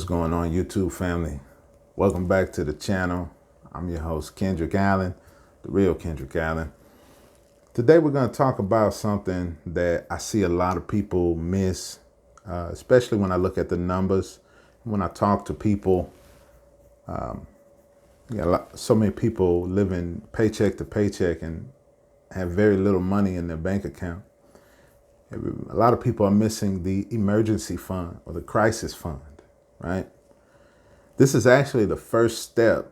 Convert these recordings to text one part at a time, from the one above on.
What's going on, YouTube family? Welcome back to the channel. I'm your host, Kendrick Allen, the real Kendrick Allen. Today we're going to talk about something that I see a lot of people miss, especially when I look at the numbers. When I talk to people, so many people living paycheck to paycheck and have very little money in their bank account. A lot of people are missing the emergency fund or the crisis fund, right? This is actually the first step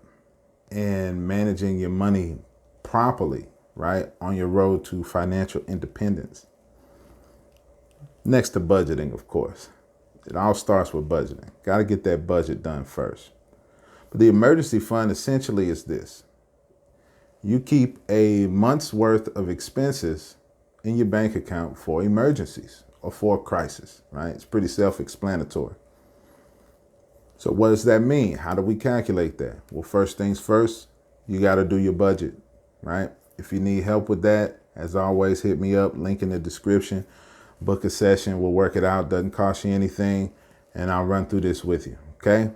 in managing your money properly, right? On your road to financial independence. Next to budgeting, of course. It all starts with budgeting. Got to get that budget done first. But the emergency fund essentially is this. You keep a month's worth of expenses in your bank account for emergencies or for a crisis, right? It's pretty self-explanatory. So what does that mean? How do we calculate that? Well, first things first, you got to do your budget, right? If you need help with that, as always, hit me up, link in the description, book a session, we'll work it out, doesn't cost you anything, and I'll run through this with you, okay?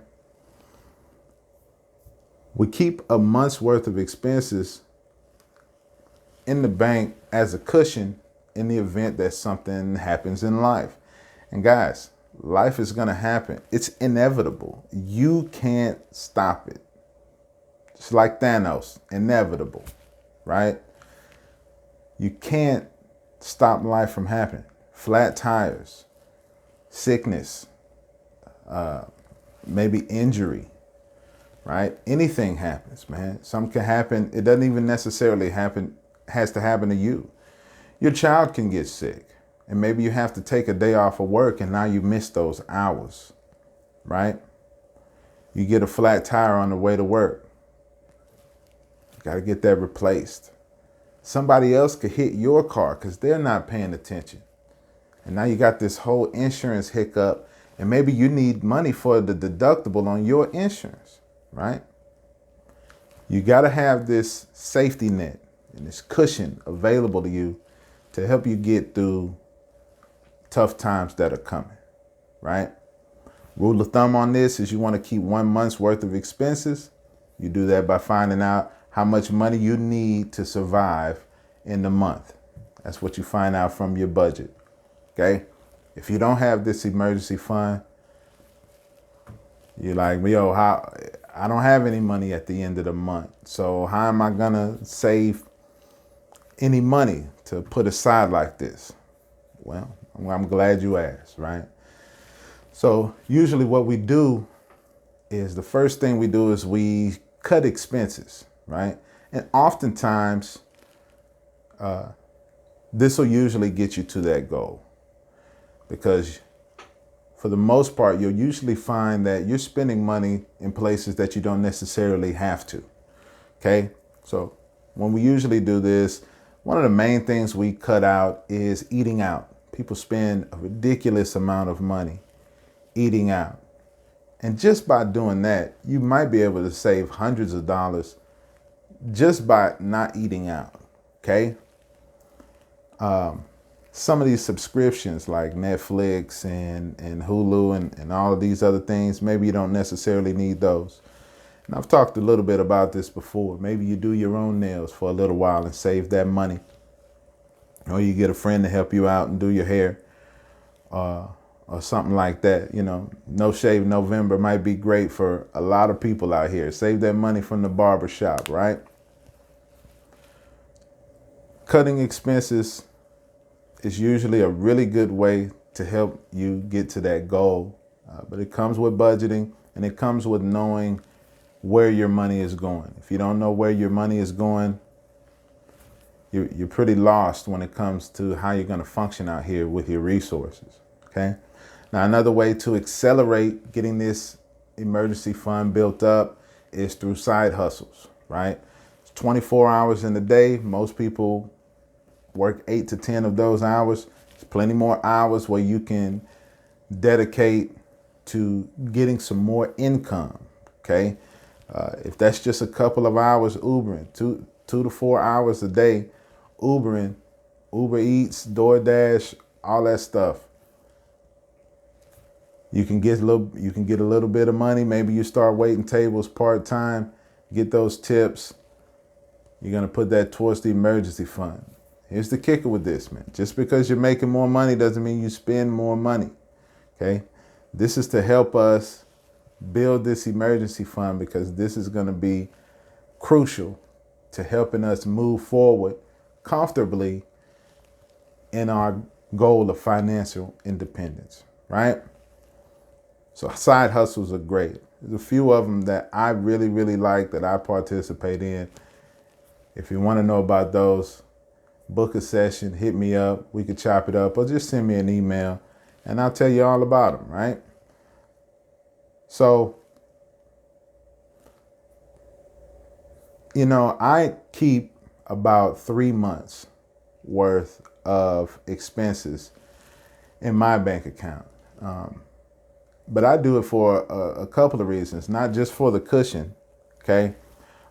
We keep a month's worth of expenses in the bank as a cushion in the event that something happens in life. And guys, life is going to happen. It's inevitable. You can't stop it. Just like Thanos, inevitable, right? You can't stop life from happening. Flat tires, sickness, maybe injury, right? Anything happens, man. Something can happen. It doesn't even necessarily has to happen to you. Your child can get sick. And maybe you have to take a day off of work and now you miss those hours, right? You get a flat tire on the way to work. You got to get that replaced. Somebody else could hit your car because they're not paying attention. And now you got this whole insurance hiccup and maybe you need money for the deductible on your insurance, right? You got to have this safety net and this cushion available to you to help you get through tough times that are coming, right? Rule of thumb on this is you want to keep 1 month's worth of expenses. You do that by finding out how much money you need to survive in the month. That's what you find out from your budget, okay? If you don't have this emergency fund, you're like, yo, I don't have any money at the end of the month. So how am I gonna save any money to put aside like this? Well, I'm glad you asked, right? So usually what we do is the first thing we do is we cut expenses, right? And oftentimes, this will usually get you to that goal because for the most part, you'll usually find that you're spending money in places that you don't necessarily have to, okay? So when we usually do this, one of the main things we cut out is eating out. People spend a ridiculous amount of money eating out. And just by doing that, you might be able to save hundreds of dollars just by not eating out, okay? Some of these subscriptions like Netflix and Hulu and all of these other things, maybe you don't necessarily need those. And I've talked a little bit about this before. Maybe you do your own nails for a little while and save that money. Or you get a friend to help you out and do your hair or something like that. You know, No Shave November might be great for a lot of people out here. Save that money from the barber shop, right? Cutting expenses is usually a really good way to help you get to that goal. But it comes with budgeting and it comes with knowing where your money is going. If you don't know where your money is going, you're pretty lost when it comes to how you're going to function out here with your resources, okay? Now, another way to accelerate getting this emergency fund built up is through side hustles, right? It's 24 hours in a day. Most people work 8 to 10 of those hours. There's plenty more hours where you can dedicate to getting some more income, okay? If that's just a couple of hours Ubering, 2 to 4 hours a day, Ubering, Uber Eats, DoorDash, all that stuff. You can get a little bit of money. Maybe you start waiting tables part-time, get those tips. You're going to put that towards the emergency fund. Here's the kicker with this, man. Just because you're making more money doesn't mean you spend more money. Okay? This is to help us build this emergency fund, because this is going to be crucial to helping us move forward comfortably in our goal of financial independence, right? So side hustles are great. There's a few of them that I really, really like that I participate in. If you want to know about those, book a session, hit me up. We could chop it up, or just send me an email and I'll tell you all about them, right? So, I keep about 3 months worth of expenses in my bank account. But I do it for a couple of reasons, not just for the cushion. Okay.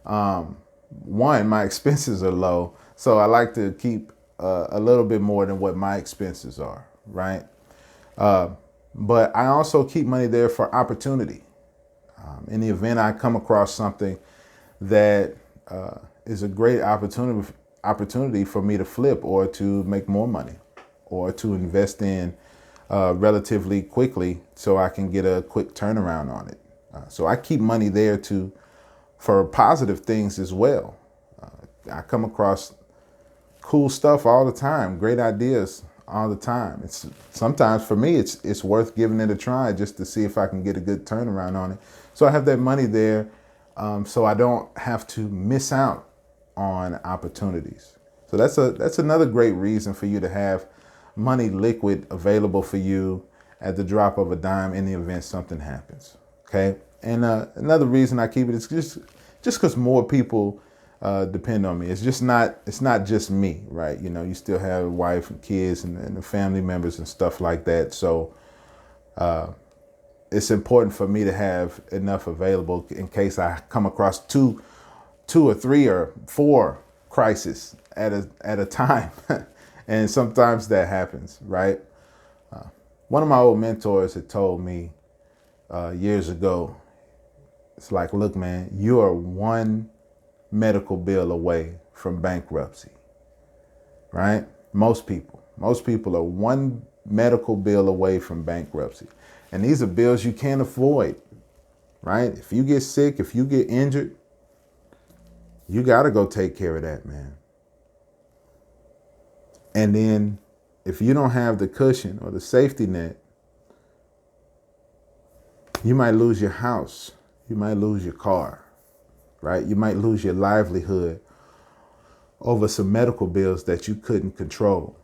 One, my expenses are low, so I like to keep a little bit more than what my expenses are, right? But I also keep money there for opportunity. In the event I come across something that is a great opportunity for me to flip, or to make more money, or to invest in relatively quickly, so I can get a quick turnaround on it. So I keep money there for positive things as well. I come across cool stuff all the time, great ideas all the time. Sometimes for me, it's worth giving it a try just to see if I can get a good turnaround on it. So I have that money there, so I don't have to miss out on opportunities. So that's another great reason for you to have money liquid available for you at the drop of a dime in the event something happens. Okay. And another reason I keep it is just because more people depend on me. It's not just me, right? You still have a wife and kids and the family members and stuff like that. So it's important for me to have enough available in case I come across two or three or four crises at a time. And sometimes that happens, right? One of my old mentors had told me years ago, it's like, look, man, you are one medical bill away from bankruptcy, right? Most people are one medical bill away from bankruptcy. And these are bills you can't avoid, right? If you get sick, if you get injured, you got to go take care of that, man. And then if you don't have the cushion or the safety net, you might lose your house. You might lose your car, right? You might lose your livelihood over some medical bills that you couldn't control.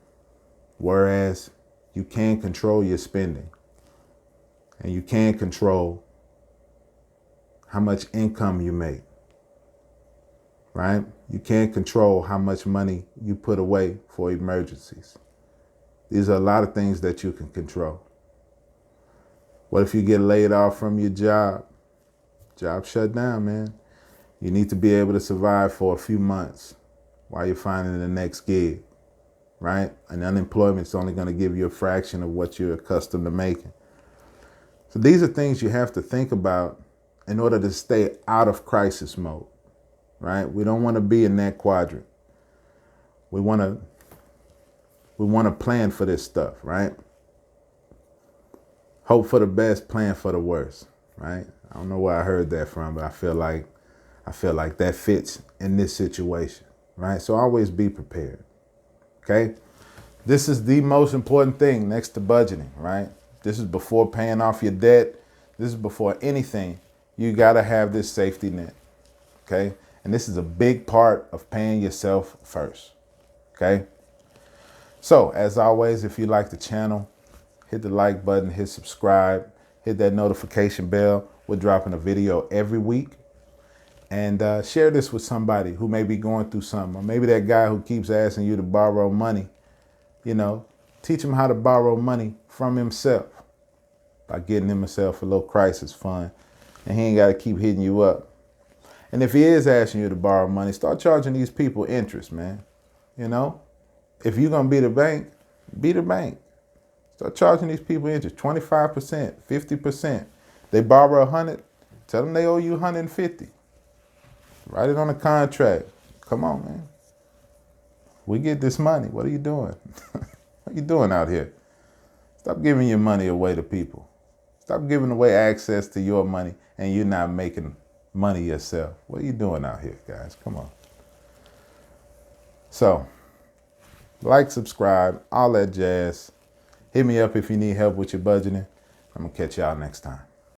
Whereas you can control your spending, and you can control how much income you make, right? You can't control how much money you put away for emergencies. These are a lot of things that you can control. What if you get laid off from your job? Job shut down, man. You need to be able to survive for a few months while you're finding the next gig, right? And unemployment's only going to give you a fraction of what you're accustomed to making. So these are things you have to think about in order to stay out of crisis mode, right? We don't want to be in that quadrant. We want to plan for this stuff, right? Hope for the best, plan for the worst, right? I don't know where I heard that from, but I feel like that fits in this situation, right? So always be prepared, okay? This is the most important thing next to budgeting, right? This is before paying off your debt. This is before anything. You got to have this safety net, okay? And this is a big part of paying yourself first, okay? So as always, if you like the channel, hit the like button, hit subscribe, hit that notification bell. We're dropping a video every week. And share this with somebody who may be going through something, or maybe that guy who keeps asking you to borrow money. Teach him how to borrow money from himself by getting himself a little crisis fund, and he ain't got to keep hitting you up. And if he is asking you to borrow money, start charging these people interest, man. If you're going to be the bank, be the bank. Start charging these people interest, 25%, 50%. They borrow 100, tell them they owe you 150. Write it on a contract. Come on, man. We get this money. What are you doing? What are you doing out here? Stop giving your money away to people. Stop giving away access to your money and you're not making money yourself. What are you doing out here, guys? Come on. So, like, subscribe, all that jazz. Hit me up if you need help with your budgeting. I'm going to catch y'all next time.